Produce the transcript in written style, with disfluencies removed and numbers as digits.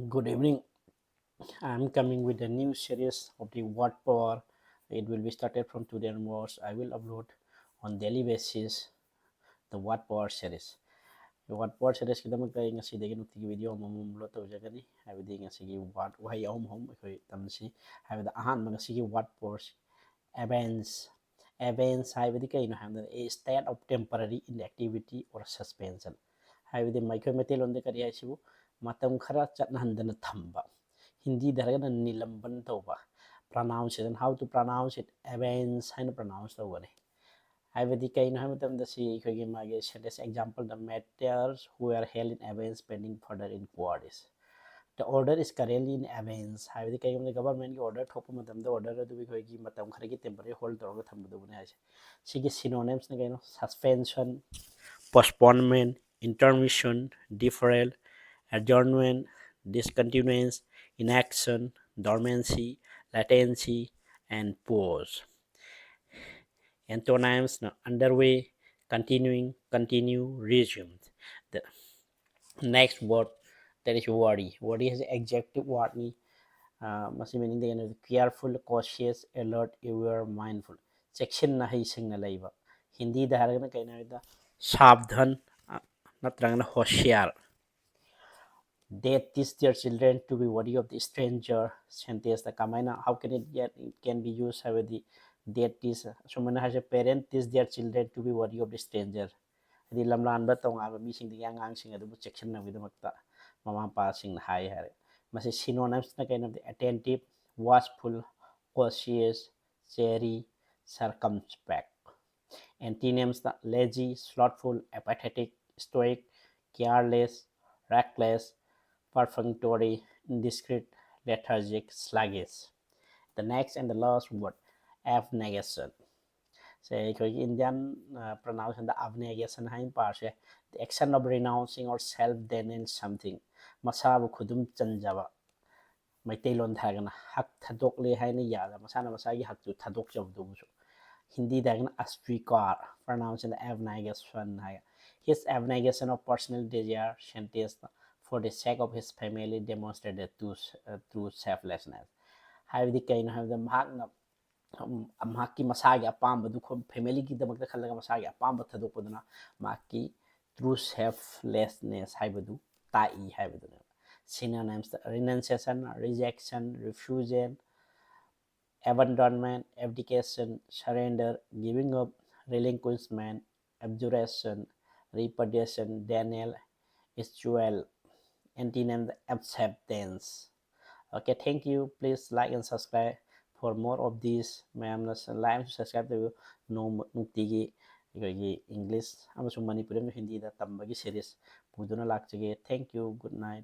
Good evening. I'm coming with a new series of the word power. It will be started from today onwards. I will upload on daily basis the word power series. The word power series kidamagta ngasidagi nutigi video amamam upload tawjagani habidi ngasigi word wahay ahom akhoi tamsi habida ahan ngasigi word powers events habidi kaino habida a state of temporary inactivity or suspension habidi micro metal on the kari haisibu matam khara chatnahandana thamba Hindi dharagana nilamban tawba pronounce it and how to pronounce it events haina pronounce tawbani habidi kaino hamadamda si khogi mage sentence example the matters who are held in abeyance pending further inquiries. The order is currently in abeyance habidi kaino government ki order thopa madamda order adu bi khogi matam khari ki temporary hold tawga thambudu bune haise sigi synonyms na kaino suspension, postponement, intermission, deferral, adjournment, discontinuance, inaction, dormancy, latency, and pause. Antonyms na underway, continuing, continue, resume. The next word that is worry. Worry is adjective word ni masi meaning the careful, cautious, alert, aware, mindful. Section na hai sing na laiba. Hindi da haragana kaina da सावधान नत्रगना होशियार. They teach their children to be wary of the stranger. Sentence the kamaina how can it can be used with the they teach so mana has a parent teach their children to be wary of the stranger. The lamlan ba tong aba mi sing the yang ang sing adu section na vidamakta mama pa sing hai hare. Masi synonyms na kind of the attentive, watchful, cautious, chary, circumspect. Antonyms the lazy, slothful, apathetic, stoic, careless, reckless, perfunctory, indiscreet, lethargic, sluggish. The next and the last word, abnegation. Say Indian pronunciation the abnegation hain parse the action of renouncing or self-denying something. Masabu khudum chanjaba. Maitailon thagana hak thadokle haina yada masana masagi hak tu thadok jabdu. Hindi dagna aswikar pronounced in the abnegation. His abnegation of personal desire sentence for the sake of his family demonstrated through selflessness. Habdi kaino habda mahakna mahaki masagi apamba du family ki damakta khalaga masagi apamba thadokpaduna mahaki through selflessness habdu tai habdu. Synonyms renunciation, rejection, refusal, abandonment, abdication, surrender, giving up, relinquishment, abjuration, repudiation, denial, estual, antonym acceptance. Okay, thank you. Please like and subscribe for more of these. Ma'am, like and subscribe to no nutigi English. I'm Manipuri Hindi da tambagi series. Puduna lakchige. Thank you. Good night.